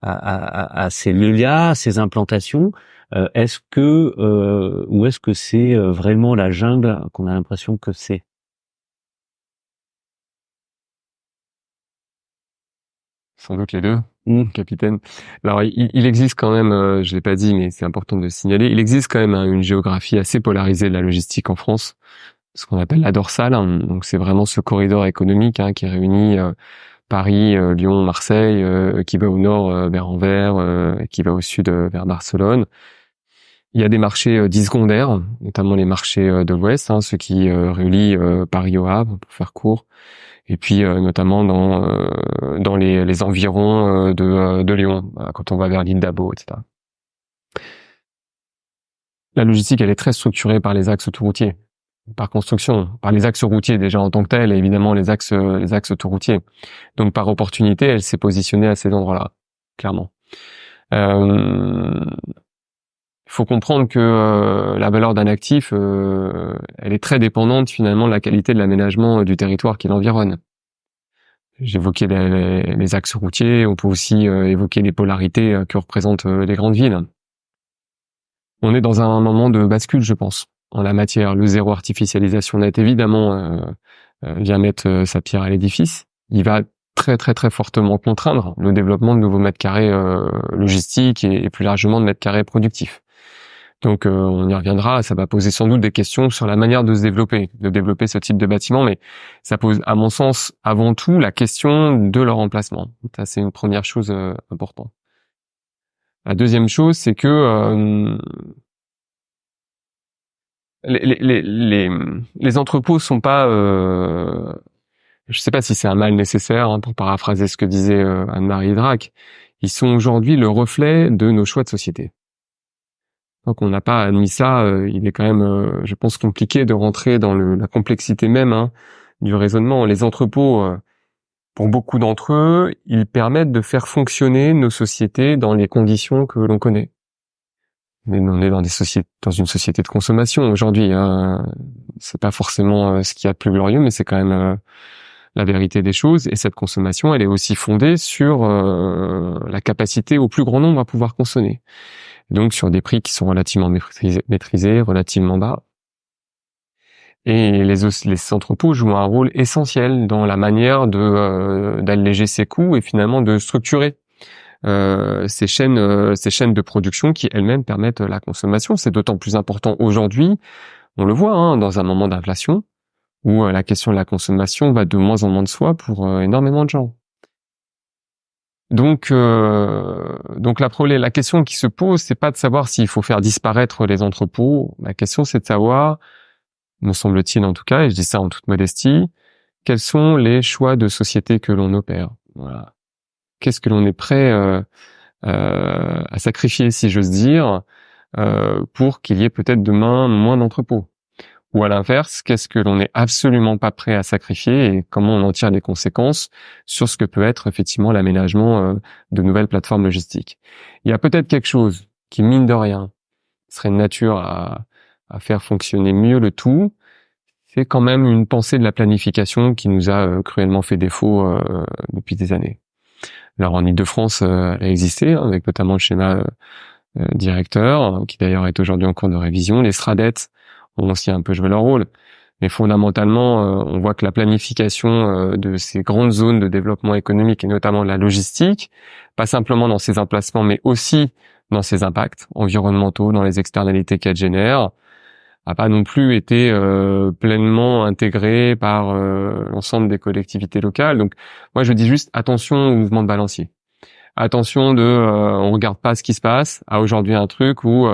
à ces lieux-là, à ces implantations? Est-ce que ou est-ce que c'est vraiment la jungle qu'on a l'impression que c'est? Sans doute les deux, capitaine. Alors, il existe quand même, je l'ai pas dit, mais c'est important de le signaler, il existe quand même une géographie assez polarisée de la logistique en France, ce qu'on appelle la dorsale. Donc, c'est vraiment ce corridor économique qui réunit Paris, Lyon, Marseille, qui va au nord vers Anvers, qui va au sud vers Barcelone. Il y a des marchés dits secondaires, notamment les marchés de l'Ouest, ceux qui relient Paris au Havre, pour faire court. Et puis notamment dans les environs de Lyon, quand on va vers l'île d'Abo, etc. La logistique, elle est très structurée par les axes autoroutiers, par construction, par les axes routiers déjà en tant que tels, et évidemment les axes autoroutiers. Donc par opportunité, elle s'est positionnée à ces endroits-là, clairement. Il faut comprendre que la valeur d'un actif, elle est très dépendante finalement de la qualité de l'aménagement du territoire qui l'environne. J'évoquais les axes routiers, on peut aussi évoquer les polarités que représentent les grandes villes. On est dans un moment de bascule, je pense, en la matière. Le zéro artificialisation net, évidemment, vient mettre sa pierre à l'édifice. Il va très très très fortement contraindre le développement de nouveaux mètres carrés logistiques et plus largement de mètres carrés productifs. Donc on y reviendra, ça va poser sans doute des questions sur la manière de développer ce type de bâtiment, mais ça pose à mon sens avant tout la question de leur emplacement. Ça c'est une première chose importante. La deuxième chose, c'est que les entrepôts sont pas, je sais pas si c'est un mal nécessaire, pour paraphraser ce que disait Anne-Marie Drac, ils sont aujourd'hui le reflet de nos choix de société. Donc on n'a pas admis ça, il est quand même, je pense, compliqué de rentrer dans la complexité même du raisonnement. Les entrepôts, pour beaucoup d'entre eux, ils permettent de faire fonctionner nos sociétés dans les conditions que l'on connaît. Mais on est dans une société de consommation aujourd'hui. C'est pas forcément ce qu'il y a de plus glorieux, mais c'est quand même la vérité des choses. Et cette consommation, elle est aussi fondée sur la capacité au plus grand nombre à pouvoir consommer. Donc sur des prix qui sont relativement maîtrisés, relativement bas. Et les entrepôts jouent un rôle essentiel dans la manière d'alléger ses coûts et finalement de structurer ces chaînes de production qui elles-mêmes permettent la consommation. C'est d'autant plus important aujourd'hui, on le voit, dans un moment d'inflation où la question de la consommation va de moins en moins de soi pour énormément de gens. Donc la question qui se pose, c'est pas de savoir s'il faut faire disparaître les entrepôts. La question, c'est de savoir, me semble-t-il en tout cas, et je dis ça en toute modestie, quels sont les choix de société que l'on opère. Voilà. Qu'est-ce que l'on est prêt à sacrifier, si j'ose dire, pour qu'il y ait peut-être demain moins d'entrepôts. Ou à l'inverse, qu'est-ce que l'on n'est absolument pas prêt à sacrifier et comment on en tire les conséquences sur ce que peut être effectivement l'aménagement de nouvelles plateformes logistiques. Il y a peut-être quelque chose qui, mine de rien, serait de nature à faire fonctionner mieux le tout. C'est quand même une pensée de la planification qui nous a cruellement fait défaut depuis des années. Alors en Ile-de-France, elle a existé, avec notamment le schéma directeur, qui d'ailleurs est aujourd'hui en cours de révision. Les SRADET ont aussi un peu joué leur rôle. Mais fondamentalement, on voit que la planification de ces grandes zones de développement économique, et notamment de la logistique, pas simplement dans ses emplacements, mais aussi dans ses impacts environnementaux, dans les externalités qu'elle génère, a pas non plus été pleinement intégrée par l'ensemble des collectivités locales. Donc moi je dis juste attention au mouvement de balancier. Attention on regarde pas ce qui se passe à aujourd'hui un truc où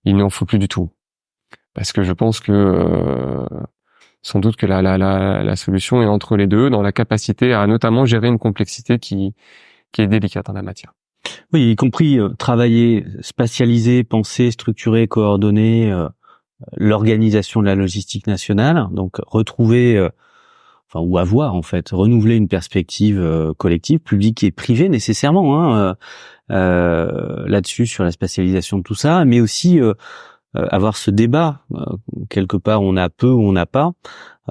il n'en faut plus du tout. Parce que je pense que sans doute que la solution est entre les deux, dans la capacité à notamment gérer une complexité qui est délicate en la matière. Oui, y compris travailler, spatialiser, penser, structurer, coordonner l'organisation de la logistique nationale, donc retrouver, ou avoir en fait, renouveler une perspective collective, publique et privée nécessairement là-dessus sur la spatialisation de tout ça, mais aussi avoir ce débat, quelque part on a peu ou on n'a pas,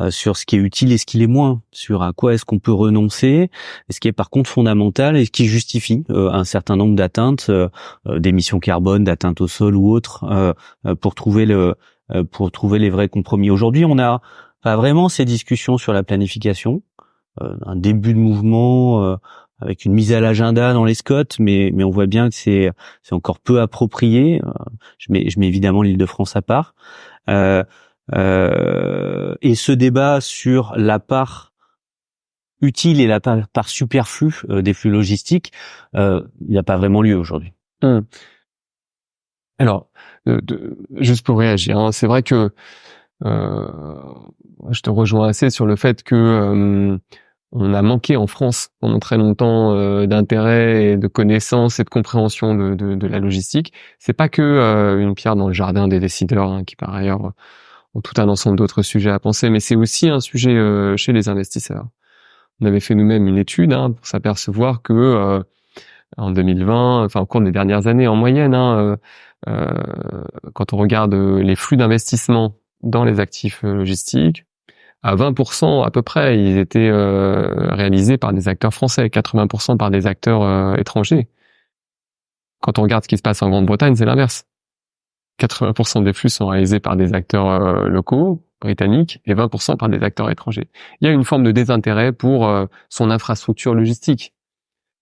sur ce qui est utile et ce qui l'est moins, sur à quoi est-ce qu'on peut renoncer, et ce qui est par contre fondamental et ce qui justifie un certain nombre d'atteintes, d'émissions carbone, d'atteintes au sol ou autres, pour trouver les vrais compromis. Aujourd'hui, on a pas vraiment ces discussions sur la planification, un début de mouvement avec une mise à l'agenda dans les SCOT, mais on voit bien que c'est encore peu approprié. Je mets évidemment l'Île-de-France à part. Et ce débat sur la part utile et la part superflue des flux logistiques, il n'a pas vraiment lieu aujourd'hui. Alors, juste pour réagir, c'est vrai que je te rejoins assez sur le fait que on a manqué en France pendant très longtemps d'intérêt et de connaissances et de compréhension de la logistique. C'est pas que une pierre dans le jardin des décideurs, qui par ailleurs ont tout un ensemble d'autres sujets à penser, mais c'est aussi un sujet chez les investisseurs. On avait fait nous-mêmes une étude pour s'apercevoir que en 2020, au cours des dernières années en moyenne, quand on regarde les flux d'investissement dans les actifs logistiques, à 20% à peu près, ils étaient réalisés par des acteurs français, 80% par des acteurs étrangers. Quand on regarde ce qui se passe en Grande-Bretagne, c'est l'inverse. 80% des flux sont réalisés par des acteurs locaux, britanniques, et 20% par des acteurs étrangers. Il y a une forme de désintérêt pour son infrastructure logistique,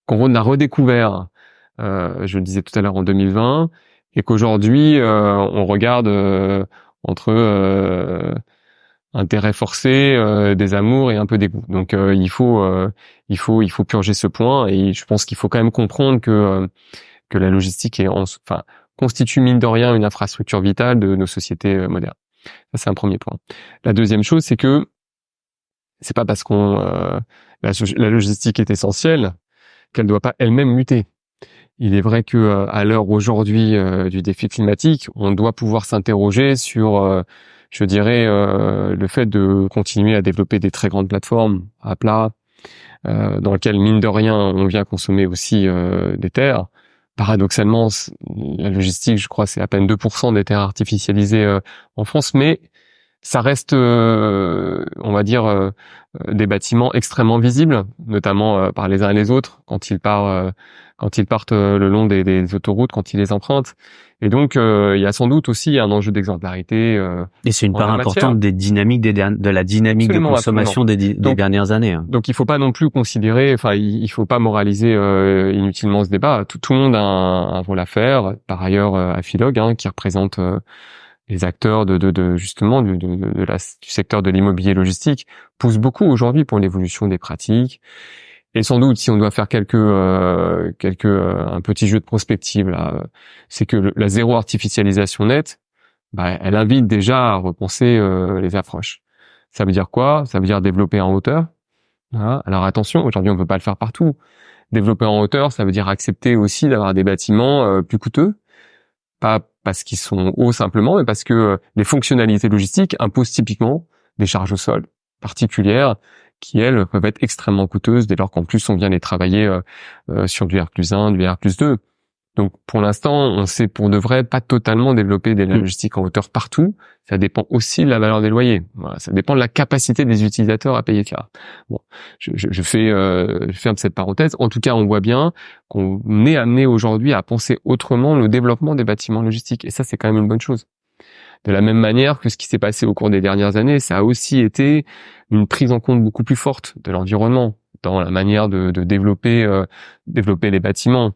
qu'on a redécouvert, je le disais tout à l'heure, en 2020, et qu'aujourd'hui, on regarde entre intérêt forcé, des amours et un peu dégoût. Donc il faut purger ce point, et je pense qu'il faut quand même comprendre que la logistique constitue mine de rien une infrastructure vitale de nos sociétés modernes. Ça, c'est un premier point. La deuxième chose, c'est que c'est pas parce la logistique est essentielle qu'elle doit pas elle-même muter. Il est vrai que à l'heure aujourd'hui du défi climatique, on doit pouvoir s'interroger sur le fait de continuer à développer des très grandes plateformes à plat, dans lesquelles, mine de rien, on vient consommer aussi des terres. Paradoxalement, la logistique, je crois, c'est à peine 2% des terres artificialisées en France, mais Ça reste, on va dire, des bâtiments extrêmement visibles, notamment par les uns et les autres quand ils partent le long des autoroutes, quand ils les empruntent. Et donc, il y a sans doute aussi un enjeu d'exemplarité. Et c'est une part importante des dynamiques de la dynamique de consommation des dernières années. Donc, il faut pas non plus considérer, enfin, il faut pas moraliser inutilement ce débat. Tout le monde a un rôle à faire. Par ailleurs, Afilog, qui représente les acteurs justement du secteur de l'immobilier logistique, poussent beaucoup aujourd'hui pour l'évolution des pratiques. Et sans doute, si on doit faire un petit jeu de prospective là, c'est que la zéro artificialisation nette, elle invite déjà à repenser les approches. Ça veut dire quoi? Ça veut dire développer en hauteur. Voilà. Alors attention, aujourd'hui on peut pas le faire partout. Développer en hauteur, ça veut dire accepter aussi d'avoir des bâtiments plus coûteux, pas parce qu'ils sont hauts simplement, mais parce que les fonctionnalités logistiques imposent typiquement des charges au sol particulières qui, elles, peuvent être extrêmement coûteuses dès lors qu'en plus on vient les travailler sur du R+1, du R+2. Donc pour l'instant, on sait pour de vrai pas totalement développer des logistiques en hauteur partout. Ça dépend aussi de la valeur des loyers. Voilà, ça dépend de la capacité des utilisateurs à payer ça. Bon, je ferme cette parenthèse. En tout cas, on voit bien qu'on est amené aujourd'hui à penser autrement le développement des bâtiments logistiques. Et ça, c'est quand même une bonne chose. De la même manière que ce qui s'est passé au cours des dernières années, ça a aussi été une prise en compte beaucoup plus forte de l'environnement dans la manière de développer les bâtiments.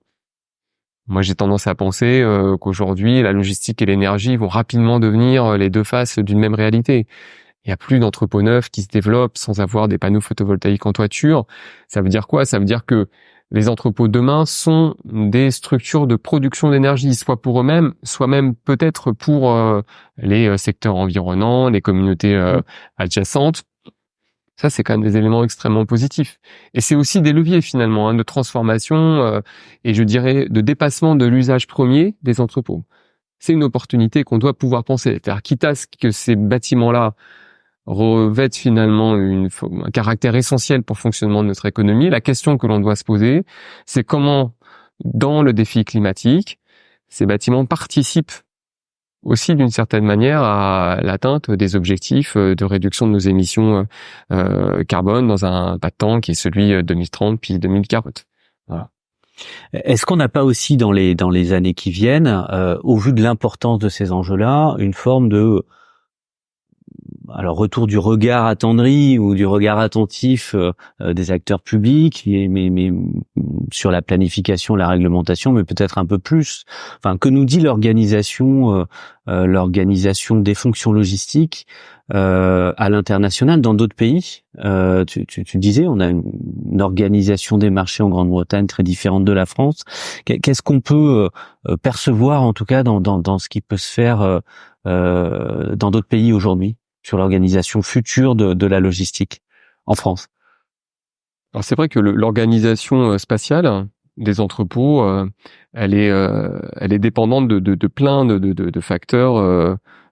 Moi, j'ai tendance à penser qu'aujourd'hui, la logistique et l'énergie vont rapidement devenir les deux faces d'une même réalité. Il n'y a plus d'entrepôts neufs qui se développent sans avoir des panneaux photovoltaïques en toiture. Ça veut dire quoi? Ça veut dire que les entrepôts demain sont des structures de production d'énergie, soit pour eux-mêmes, soit même peut-être pour les secteurs environnants, les communautés adjacentes. Ça, c'est quand même des éléments extrêmement positifs. Et c'est aussi des leviers finalement de transformation et je dirais de dépassement de l'usage premier des entrepôts. C'est une opportunité qu'on doit pouvoir penser. Quitte à ce que ces bâtiments-là revêtent finalement un caractère essentiel pour le fonctionnement de notre économie, la question que l'on doit se poser, c'est comment, dans le défi climatique, ces bâtiments participent aussi d'une certaine manière à l'atteinte des objectifs de réduction de nos émissions carbone dans un pas de temps qui est celui 2030 puis 2040. Voilà. Est-ce qu'on n'a pas aussi dans les années qui viennent, au vu de l'importance de ces enjeux-là, une forme de retour du regard attendri ou du regard attentif des acteurs publics, mais sur la planification, la réglementation, mais peut-être un peu plus. Enfin, que nous dit l'organisation des fonctions logistiques à l'international dans d'autres pays? Tu disais, on a une organisation des marchés en Grande-Bretagne très différente de la France. Qu'est-ce qu'on peut percevoir, en tout cas, dans ce qui peut se faire dans d'autres pays aujourd'hui, sur l'organisation future de la logistique en France? Alors c'est vrai que l'organisation spatiale des entrepôts, elle est dépendante de plein de facteurs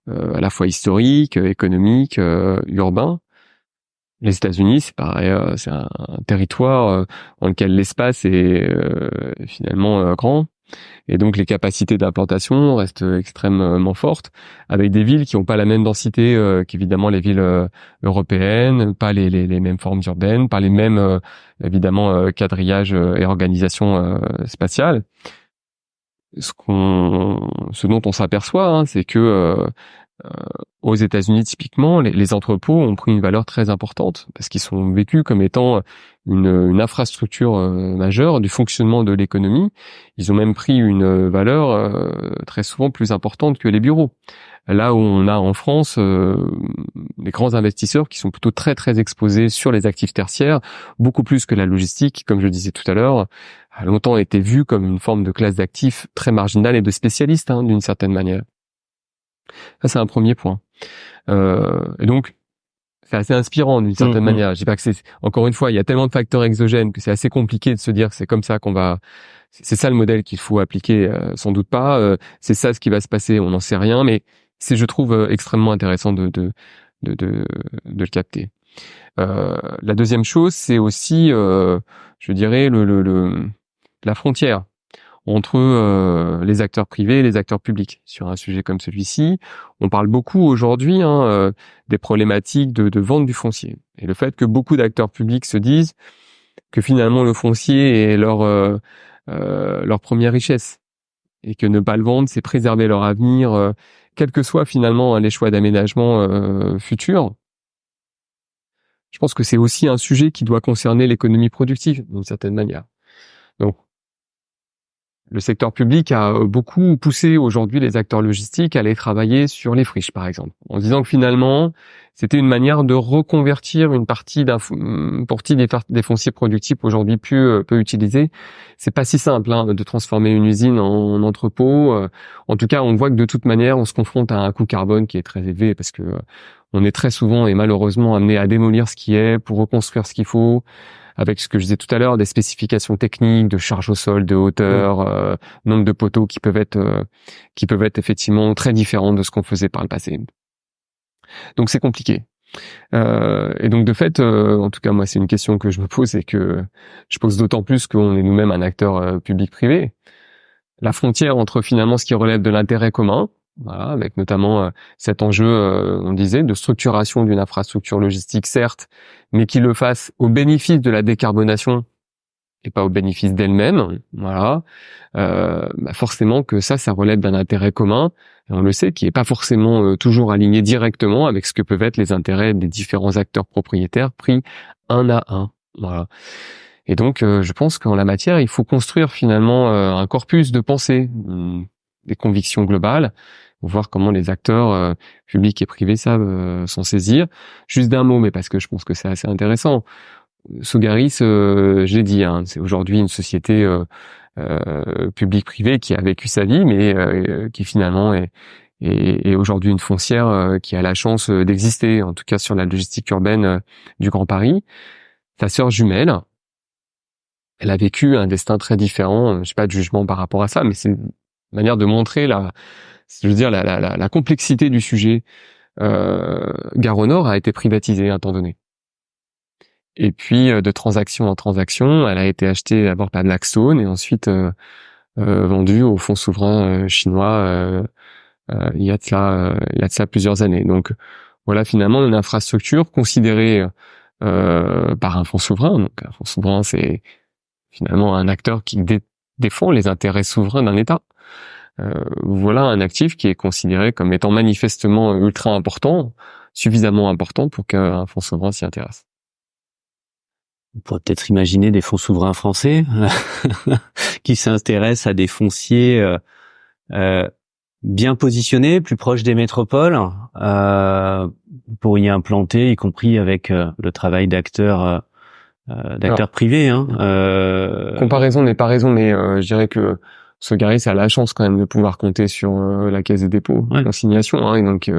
à la fois historiques, économiques, urbains. Les États-Unis, c'est pareil, c'est un territoire dans lequel l'espace est finalement grand. Et donc les capacités d'implantation restent extrêmement fortes, avec des villes qui n'ont pas la même densité qu'évidemment les villes européennes, pas les mêmes formes urbaines, pas les mêmes évidemment quadrillages et organisation spatiale. Ce dont on s'aperçoit, c'est que aux États-Unis typiquement, les entrepôts ont pris une valeur très importante parce qu'ils sont vécus comme étant une infrastructure majeure du fonctionnement de l'économie. Ils ont même pris une valeur très souvent plus importante que les bureaux. Là où on a en France des grands investisseurs qui sont plutôt très très exposés sur les actifs tertiaires, beaucoup plus que la logistique, qui, comme je disais tout à l'heure, a longtemps été vue comme une forme de classe d'actifs très marginale et de spécialistes d'une certaine manière. Ça, c'est un premier point. Et donc, c'est assez inspirant d'une certaine manière. Je dis pas que c'est, encore une fois, il y a tellement de facteurs exogènes que c'est assez compliqué de se dire que c'est comme ça qu'on va, c'est ça le modèle qu'il faut appliquer, sans doute pas. C'est ça ce qui va se passer, on n'en sait rien, mais c'est, je trouve, extrêmement intéressant de le capter. La deuxième chose, c'est aussi, je dirais, la frontière entre les acteurs privés et les acteurs publics sur un sujet comme celui-ci. On parle beaucoup aujourd'hui des problématiques de vente du foncier et le fait que beaucoup d'acteurs publics se disent que finalement le foncier est leur première richesse et que ne pas le vendre, c'est préserver leur avenir, quels que soient finalement les choix d'aménagement futurs. Je pense que c'est aussi un sujet qui doit concerner l'économie productive d'une certaine manière. Donc, le secteur public a beaucoup poussé aujourd'hui les acteurs logistiques à aller travailler sur les friches, par exemple, en disant que finalement, c'était une manière de reconvertir une partie des fonciers productifs aujourd'hui peu utilisés. C'est pas si simple de transformer une usine en entrepôt. En tout cas, on voit que de toute manière, on se confronte à un coût carbone qui est très élevé parce que on est très souvent et malheureusement amené à démolir ce qui est pour reconstruire ce qu'il faut, avec ce que je disais tout à l'heure, des spécifications techniques, de charge au sol, de hauteur, nombre de poteaux qui peuvent être effectivement très différents de ce qu'on faisait par le passé. Donc c'est compliqué. Et donc de fait, en tout cas moi c'est une question que je me pose et que je pose d'autant plus qu'on est nous-mêmes un acteur public-privé. La frontière entre finalement ce qui relève de l'intérêt commun, voilà, avec notamment cet enjeu, on disait, de structuration d'une infrastructure logistique, certes, mais qui le fasse au bénéfice de la décarbonation et pas au bénéfice d'elle-même. Voilà, forcément que ça relève d'un intérêt commun. Et on le sait, qui est pas forcément toujours aligné directement avec ce que peuvent être les intérêts des différents acteurs propriétaires pris un à un. Voilà. Et donc, je pense qu'en la matière, il faut construire finalement un corpus de pensée, des convictions globales, voir comment les acteurs publics et privés savent s'en saisir. Juste d'un mot, mais parce que je pense que c'est assez intéressant. Sogaris, j'ai dit, c'est aujourd'hui une société publique-privée qui a vécu sa vie, mais qui finalement est aujourd'hui une foncière qui a la chance d'exister, en tout cas sur la logistique urbaine du Grand Paris. Sa sœur jumelle, elle a vécu un destin très différent. Je sais pas de jugement par rapport à ça, mais c'est une manière de montrer la complexité du sujet. Gare au Nord a été privatisée à un temps donné. Et puis, de transaction en transaction, elle a été achetée d'abord par Blackstone et ensuite vendue au fonds souverain chinois il y a de ça plusieurs années. Donc, voilà finalement une infrastructure considérée par un fonds souverain. Donc, un fonds souverain, c'est finalement un acteur qui défend les intérêts souverains d'un État. Voilà un actif qui est considéré comme étant manifestement ultra important, suffisamment important pour qu'un fonds souverain s'y intéresse. On pourrait peut-être imaginer des fonds souverains français qui s'intéressent à des fonciers bien positionnés, plus proches des métropoles, pour y implanter, y compris avec le travail d'acteurs privés. Comparaison n'est pas raison, mais je dirais que Sogaris a la chance quand même de pouvoir compter sur la Caisse des dépôts, consignation, et donc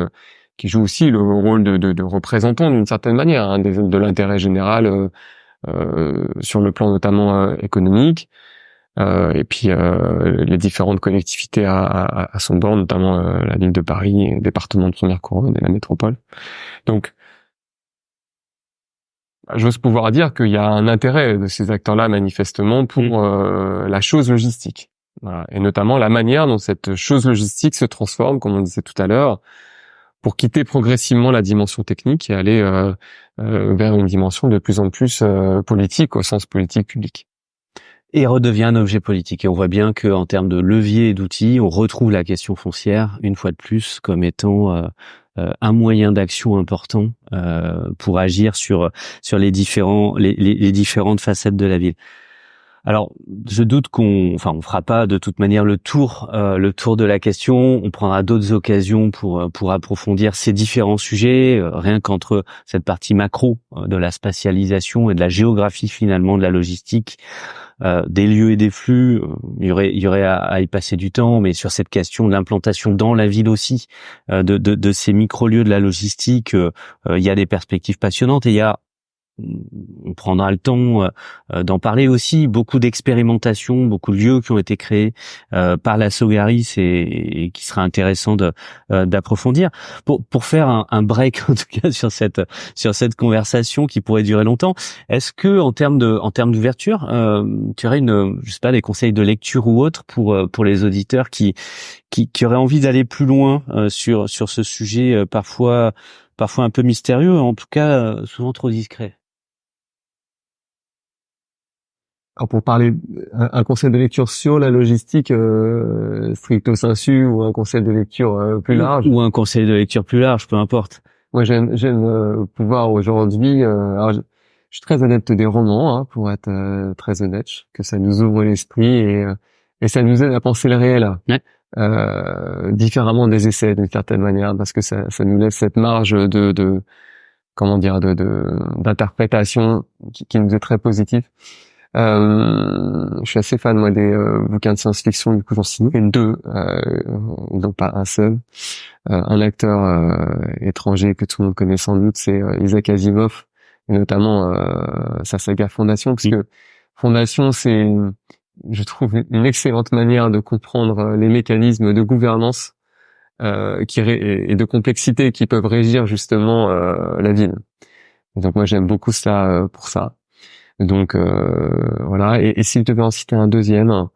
qui joue aussi le rôle de représentant d'une certaine manière de l'intérêt général sur le plan notamment économique, et puis les différentes collectivités à son bord, notamment la ville de Paris, le département de première couronne et la métropole. Donc, j'ose pouvoir dire qu'il y a un intérêt de ces acteurs-là manifestement pour la chose logistique. Voilà. Et notamment la manière dont cette chose logistique se transforme, comme on disait tout à l'heure, pour quitter progressivement la dimension technique et aller vers une dimension de plus en plus politique, au sens politique public. Et redevient un objet politique. Et on voit bien qu'en termes de levier et d'outils, on retrouve la question foncière, une fois de plus, comme étant un moyen d'action important pour agir sur les différentes facettes de la ville. Alors, je doute on fera pas de toute manière le tour de la question. On prendra d'autres occasions pour approfondir ces différents sujets, rien qu'entre cette partie macro de la spatialisation et de la géographie finalement de la logistique, des lieux et des flux. Il y aurait à y passer du temps, mais sur cette question de l'implantation dans la ville aussi, de ces micro-lieux de la logistique, il y a des perspectives passionnantes et il y a on prendra le temps d'en parler aussi. Beaucoup d'expérimentations, beaucoup de lieux qui ont été créés par la Sogaris et qui sera intéressant d'approfondir. Pour faire un break en tout cas sur cette conversation qui pourrait durer longtemps, est-ce que en termes d'ouverture, tu aurais des conseils de lecture ou autre pour les auditeurs qui auraient envie d'aller plus loin sur ce sujet parfois un peu mystérieux, en tout cas souvent trop discret? Alors pour parler, un conseil de lecture sur la logistique stricto sensu, ou un conseil de lecture plus large, ou un conseil de lecture plus large, peu importe. Moi j'aime pouvoir aujourd'hui, alors je suis très adepte des romans, hein, pour être très honnête, que ça nous ouvre l'esprit et ça nous aide à penser le réel, différemment des essais d'une certaine manière, parce que ça nous laisse cette marge d'interprétation qui nous est très positive. Je suis assez fan, moi, des bouquins de science-fiction. Du coup, j'en signe deux, donc pas un seul. Un acteur étranger que tout le monde connaît sans doute, c'est Isaac Asimov, et notamment sa saga Fondation, parce que Fondation, c'est, je trouve, une excellente manière de comprendre les mécanismes de gouvernance et de complexité qui peuvent régir justement la ville. Donc moi, j'aime beaucoup ça pour ça. Donc voilà, et si je devais en citer un deuxième,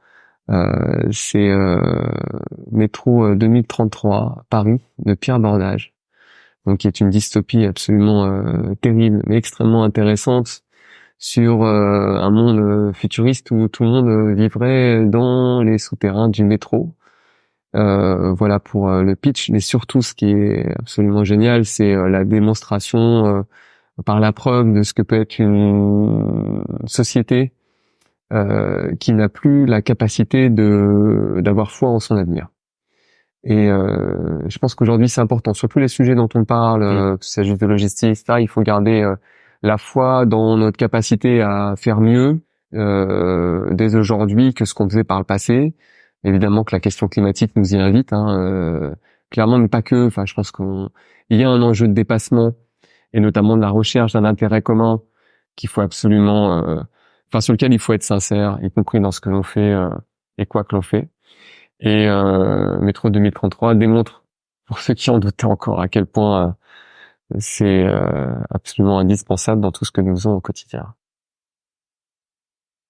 c'est Métro 2033 Paris de Pierre Bordage, donc qui est une dystopie absolument terrible mais extrêmement intéressante sur un monde futuriste où tout le monde vivrait dans les souterrains du métro. Voilà pour le pitch, mais surtout ce qui est absolument génial, c'est la démonstration par la preuve de ce que peut être une société qui n'a plus la capacité d'avoir foi en son avenir. Et je pense qu'aujourd'hui c'est important, sur tous les sujets dont on parle, qu'il s'agisse de logistique, etc., il faut garder la foi dans notre capacité à faire mieux dès aujourd'hui que ce qu'on faisait par le passé. Évidemment que la question climatique nous y invite, clairement, mais pas que. Enfin, je pense qu'il y a un enjeu de dépassement, et notamment de la recherche d'un intérêt commun qu'il faut absolument, sur lequel il faut être sincère, y compris dans ce que l'on fait et quoi que l'on fait. Et Métro 2033 démontre, pour ceux qui en doutaient encore, à quel point c'est absolument indispensable dans tout ce que nous faisons au quotidien.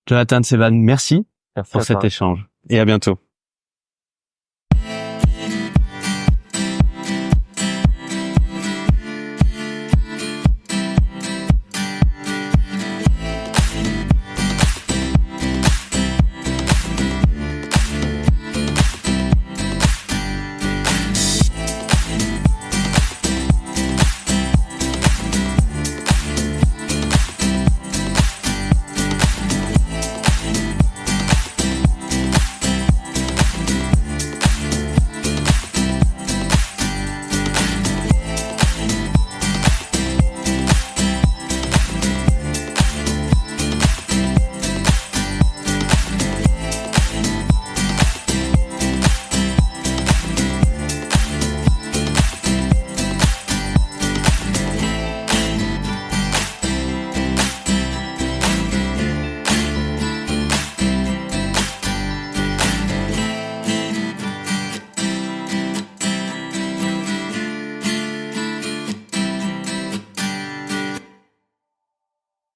Jonathan Sevan, merci pour cet échange et à bientôt.